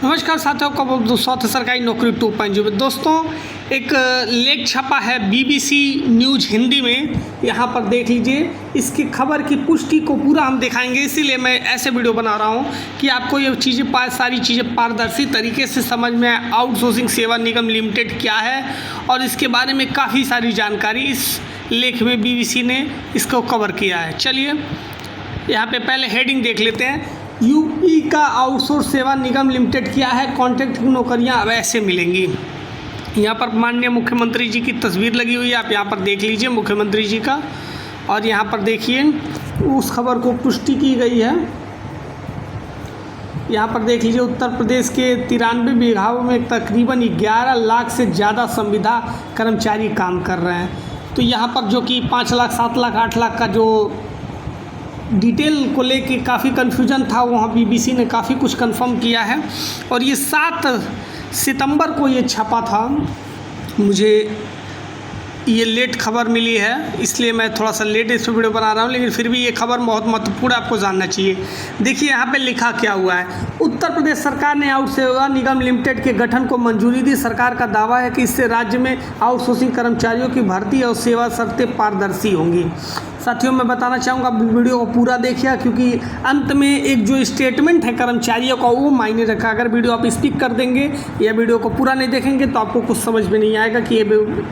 नमस्कार साथियों, का साथ सरकारी नौकरी 2.0 में दोस्तों एक लेख छपा है बीबीसी न्यूज़ हिंदी में। यहाँ पर देख लीजिए, इसकी खबर की पुष्टि को पूरा हम दिखाएंगे, इसीलिए मैं ऐसे वीडियो बना रहा हूँ कि आपको ये चीज़ें सारी चीज़ें पारदर्शी तरीके से समझ में आए। आउटसोर्सिंग सेवा निगम लिमिटेड क्या है और इसके बारे में काफ़ी सारी जानकारी इस लेख में बीबीसी ने इसको कवर किया है। चलिए यहाँ पे पहले हेडिंग देख लेते हैं। यूपी का आउटसोर्स सेवा निगम लिमिटेड क्या है, कॉन्ट्रैक्ट की नौकरियां अब ऐसे मिलेंगी। यहाँ पर माननीय मुख्यमंत्री जी की तस्वीर लगी हुई है, आप यहाँ पर देख लीजिए मुख्यमंत्री जी का। और यहाँ पर देखिए उस खबर को पुष्टि की गई है। यहाँ पर देख लीजिए, उत्तर प्रदेश के 93 विभागों में तकरीबन 11 लाख से ज़्यादा संविदा कर्मचारी काम कर रहे हैं। तो यहाँ पर जो कि 5 लाख 7 लाख 8 लाख का जो डिटेल को लेके काफ़ी कन्फ्यूजन था, वहाँ बीबीसी ने काफ़ी कुछ कंफर्म किया है। और ये 7 सितंबर को ये छपा था। मुझे ये लेट खबर मिली है, इसलिए मैं थोड़ा सा लेट इस वीडियो बना रहा हूँ, लेकिन फिर भी ये खबर बहुत महत्वपूर्ण आपको जानना चाहिए। देखिए यहाँ पे लिखा क्या हुआ है। उत्तर प्रदेश सरकार ने आउट सेवा निगम लिमिटेड के गठन को मंजूरी दी। सरकार का दावा है कि इससे राज्य में आउटसोर्सिंग कर्मचारियों की भर्ती और सेवा शर्तें पारदर्शी होंगी। साथियों, मैं बताना चाहूँगा वीडियो को पूरा देखिए, क्योंकि अंत में एक जो स्टेटमेंट है कर्मचारियों का वो मायने रखा। अगर वीडियो आप स्किप कर देंगे या वीडियो को पूरा नहीं देखेंगे तो आपको कुछ समझ में नहीं आएगा कि ये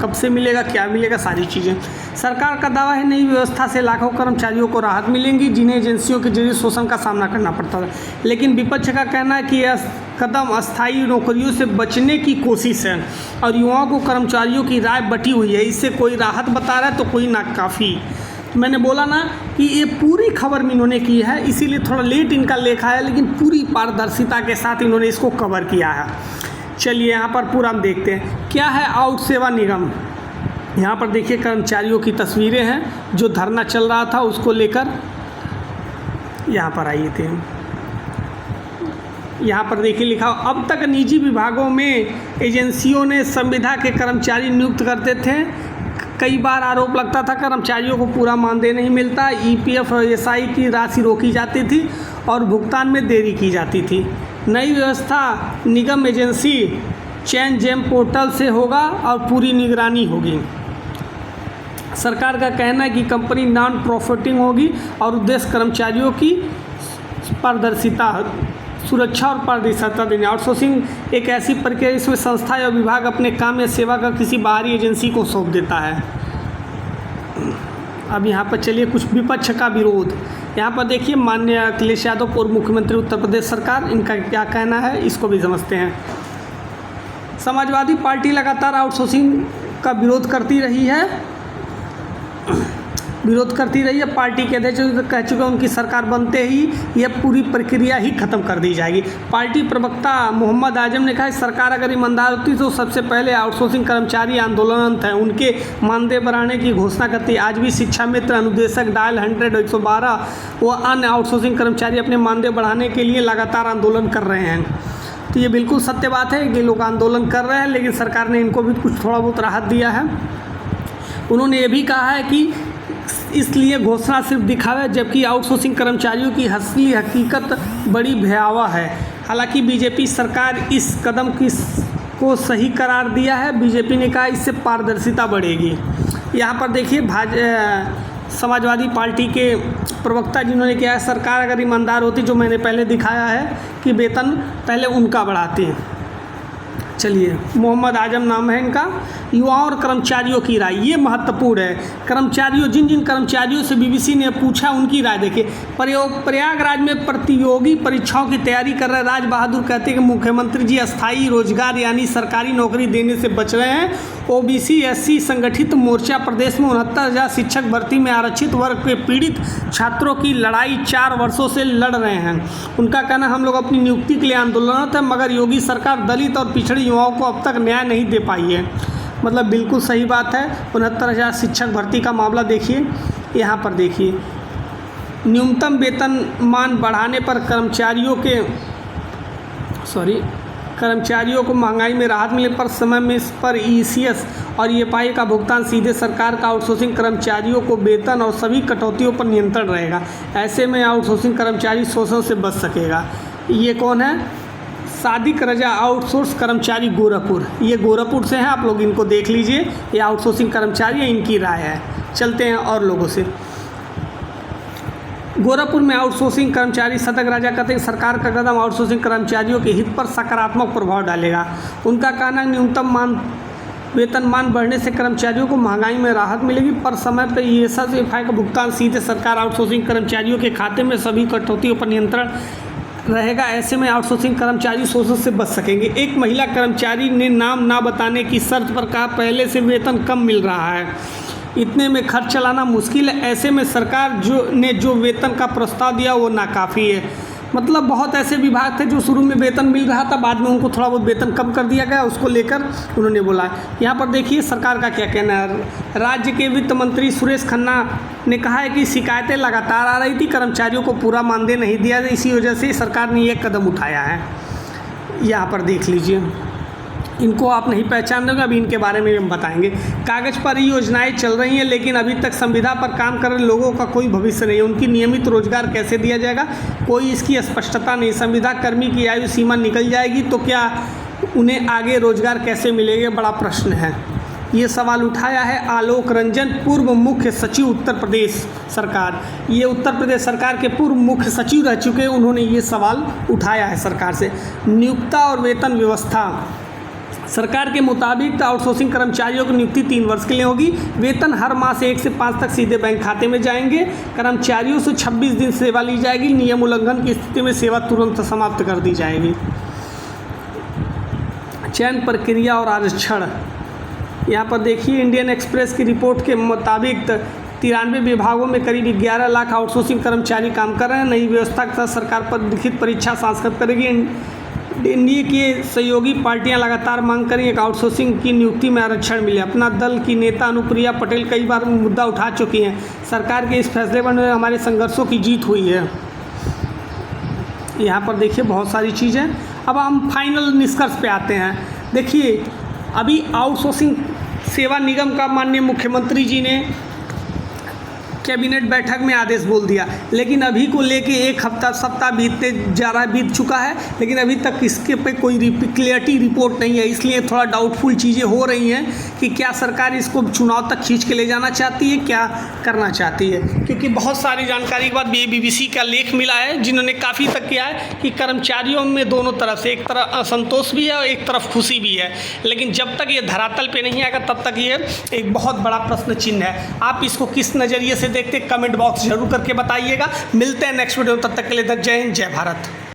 कब से मिलेगा, क्या मिलेगा, सारी चीज़ें। सरकार का दावा है नई व्यवस्था से लाखों कर्मचारियों को राहत मिलेंगी जिन्हें एजेंसियों के जरिए शोषण का सामना करना पड़ता था। लेकिन विपक्ष का कहना है कि यह कदम अस्थायी नौकरियों से बचने की कोशिश है और युवाओं को कर्मचारियों की राय बटी हुई है। इससे कोई राहत बता रहा है तो कोई नाकाफ़ी। मैंने बोला ना कि ये पूरी खबर में इन्होंने की है, इसीलिए थोड़ा लेट इनका लेखा है, लेकिन पूरी पारदर्शिता के साथ इन्होंने इसको कवर किया है। चलिए यहाँ पर पूरा हम देखते हैं क्या है आउट सेवा निगम। यहाँ पर देखिए कर्मचारियों की तस्वीरें हैं जो धरना चल रहा था उसको लेकर यहाँ पर आए थे। यहाँ पर देखिए लिखा, अब तक निजी विभागों में एजेंसियों ने संविदा के कर्मचारी नियुक्त करते थे। कई बार आरोप लगता था कर्मचारियों को पूरा मानदेय नहीं मिलता, ईपीएफ और एसआई की राशि रोकी जाती थी और भुगतान में देरी की जाती थी। नई व्यवस्था निगम एजेंसी चैन जेम पोर्टल से होगा और पूरी निगरानी होगी। सरकार का कहना है कि कंपनी नॉन प्रॉफिटिंग होगी और उद्देश्य कर्मचारियों की पारदर्शिता, सुरक्षा और पारदर्शिता देने। आउटसोर्सिंग एक ऐसी प्रक्रिया इसमें संस्था या विभाग अपने काम या सेवा का किसी बाहरी एजेंसी को सौंप देता है। अब यहाँ पर चलिए कुछ विपक्ष का विरोध। यहाँ पर देखिए माननीय अखिलेश यादव पूर्व मुख्यमंत्री उत्तर प्रदेश सरकार, इनका क्या कहना है इसको भी समझते हैं। समाजवादी पार्टी लगातार आउटसोर्सिंग का विरोध करती रही है। पार्टी के अध्यक्ष कह चुके हैं उनकी सरकार बनते ही यह पूरी प्रक्रिया ही खत्म कर दी जाएगी। पार्टी प्रवक्ता मोहम्मद आजम ने कहा सरकार अगर ईमानदार होती तो सबसे पहले आउटसोर्सिंग कर्मचारी आंदोलन है उनके मानदेय बढ़ाने की घोषणा करती। आज भी शिक्षा मित्र, अनुदेशक, डायल 100, 112 व अन्य आउटसोर्सिंग कर्मचारी अपने मानदेय बढ़ाने के लिए लगातार आंदोलन कर रहे हैं। तो ये बिल्कुल सत्य बात है कि लोग आंदोलन कर रहे हैं, लेकिन सरकार ने इनको भी कुछ थोड़ा बहुत राहत दिया है। उन्होंने ये भी कहा है कि इसलिए घोषणा सिर्फ दिखावा है, जबकि आउटसोर्सिंग कर्मचारियों की असली हकीकत बड़ी भयावह है। हालांकि बीजेपी सरकार इस कदम को सही करार दिया है। बीजेपी ने कहा इससे पारदर्शिता बढ़ेगी। यहाँ पर देखिए समाजवादी पार्टी के प्रवक्ता जिन्होंने कहा सरकार अगर ईमानदार होती, जो मैंने पहले दिखाया है कि वेतन पहले उनका बढ़ाती है। चलिए, मोहम्मद आजम नाम है इनका। युवाओं और कर्मचारियों की राय, ये महत्वपूर्ण है। कर्मचारियों, जिन कर्मचारियों से बीबीसी ने पूछा उनकी राय देखिए। प्रयागराज में प्रतियोगी परीक्षाओं की तैयारी कर रहे राज बहादुर कहते हैं कि मुख्यमंत्री जी अस्थायी रोजगार यानी सरकारी नौकरी देने से बच रहे हैं। ओबीसी एससी संगठित मोर्चा प्रदेश में 69,000 शिक्षक भर्ती में आरक्षित वर्ग के पीड़ित छात्रों की लड़ाई 4 वर्षों से लड़ रहे हैं। उनका कहना हम लोग अपनी नियुक्ति के लिए आंदोलनरत है, मगर योगी सरकार दलित और पिछड़ी युवाओं को अब तक न्याय नहीं दे पाई है। मतलब बिल्कुल सही बात है। 69,000 शिक्षक भर्ती का मामला देखिए, यहाँ पर देखिए न्यूनतम वेतनमान बढ़ाने पर कर्मचारियों को महंगाई में राहत मिले पर समय में इस पर ईसीएस और ईएफआई का भुगतान सीधे सरकार का आउटसोर्सिंग कर्मचारियों को वेतन और सभी कटौतियों पर नियंत्रण रहेगा। ऐसे में आउटसोर्सिंग कर्मचारी शोषण से बच सकेगा। ये कौन है? सादिक रजा आउटसोर्स कर्मचारी गोरखपुर, ये गोरखपुर से हैं, आप लोग इनको देख लीजिए, ये आउटसोर्सिंग कर्मचारी है, इनकी राय है। चलते हैं और लोगों से। गोरखपुर में आउटसोर्सिंग कर्मचारी सदक राजा कहते हैं सरकार का कदम आउटसोर्सिंग कर्मचारियों के हित पर सकारात्मक प्रभाव डालेगा। उनका कहना न्यूनतम वेतनमान बढ़ने से कर्मचारियों को महंगाई में राहत मिलेगी, पर समय पर ESI का भुगतान सीधे सरकार आउटसोर्सिंग कर्मचारियों के खाते में, सभी कटौतियों पर नियंत्रण रहेगा। ऐसे में आउटसोर्सिंग कर्मचारी शोषण से बच सकेंगे। एक महिला कर्मचारी ने नाम ना बताने की शर्त पर कहा पहले से वेतन कम मिल रहा है, इतने में खर्च चलाना मुश्किल है। ऐसे में सरकार जो वेतन का प्रस्ताव दिया वो नाकाफ़ी है। मतलब बहुत ऐसे विभाग थे जो शुरू में वेतन मिल रहा था, बाद में उनको थोड़ा बहुत वेतन कम कर दिया गया, उसको लेकर उन्होंने बोला। यहाँ पर देखिए सरकार का क्या कहना है। राज्य के वित्त मंत्री सुरेश खन्ना ने कहा है कि शिकायतें लगातार आ रही थी, कर्मचारियों को पूरा मानदेय नहीं दिया, इसी वजह से सरकार ने ये कदम उठाया है। यहाँ पर देख लीजिए, इनको आप नहीं पहचान रहे, अभी इनके बारे में हम बताएंगे। कागज़ पर योजनाएं चल रही हैं, लेकिन अभी तक संविदा पर काम कर रहे लोगों का कोई भविष्य नहीं है। उनकी नियमित रोजगार कैसे दिया जाएगा, कोई इसकी स्पष्टता नहीं। संविदा कर्मी की आयु सीमा निकल जाएगी तो क्या उन्हें आगे रोजगार कैसे मिलेगा, बड़ा प्रश्न है। ये सवाल उठाया है आलोक रंजन, पूर्व मुख्य सचिव उत्तर प्रदेश सरकार। ये उत्तर प्रदेश सरकार के पूर्व मुख्य सचिव रह चुके हैं, उन्होंने ये सवाल उठाया है सरकार से। नियोक्ता और वेतन व्यवस्था, सरकार के मुताबिक आउटसोर्सिंग कर्मचारियों की नियुक्ति 3 वर्ष के लिए होगी। वेतन हर माह से 1 से 5 तक सीधे बैंक खाते में जाएंगे। कर्मचारियों से 26 दिन सेवा ली जाएगी। नियम उल्लंघन की स्थिति में सेवा तुरंत समाप्त कर दी जाएगी। चयन प्रक्रिया और आरक्षण, यहाँ पर देखिए इंडियन एक्सप्रेस की रिपोर्ट के मुताबिक 93 विभागों में करीब 11 लाख आउटसोर्सिंग कर्मचारी काम कर रहे हैं। नई व्यवस्था के साथ सरकार पर लिखित परीक्षा संस्कृत करेगी। एनडीए के सहयोगी पार्टियां लगातार मांग करें एक आउटसोर्सिंग की नियुक्ति में आरक्षण मिले। अपना दल की नेता अनुप्रिया पटेल कई बार मुद्दा उठा चुकी हैं। सरकार के इस फैसले पर हमारे संघर्षों की जीत हुई है। यहाँ पर देखिए बहुत सारी चीज़ें। अब हम फाइनल निष्कर्ष पे आते हैं। देखिए अभी आउटसोर्सिंग सेवा निगम का माननीय मुख्यमंत्री जी ने कैबिनेट बैठक में आदेश बोल दिया, लेकिन अभी को लेके 1 सप्ताह बीत चुका है, लेकिन अभी तक इसके पे कोई क्लियरिटी रिपोर्ट नहीं है। इसलिए थोड़ा डाउटफुल चीज़ें हो रही हैं कि क्या सरकार इसको चुनाव तक खींच के ले जाना चाहती है, क्या करना चाहती है। क्योंकि बहुत सारी जानकारी के बाद BBC का लेख मिला है, जिन्होंने काफ़ी तक किया है कि कर्मचारियों में दोनों तरफ से एक तरफ असंतोष भी है और एक तरफ खुशी भी है, लेकिन जब तक ये धरातल पे नहीं आएगा तब तक ये एक बहुत बड़ा प्रश्न चिन्ह है। आप इसको किस नज़रिए से देखते, कमेंट बॉक्स जरूर करके बताइएगा। मिलते हैं नेक्स्ट वीडियो, तब तक के लिए जय हिंद, जय भारत।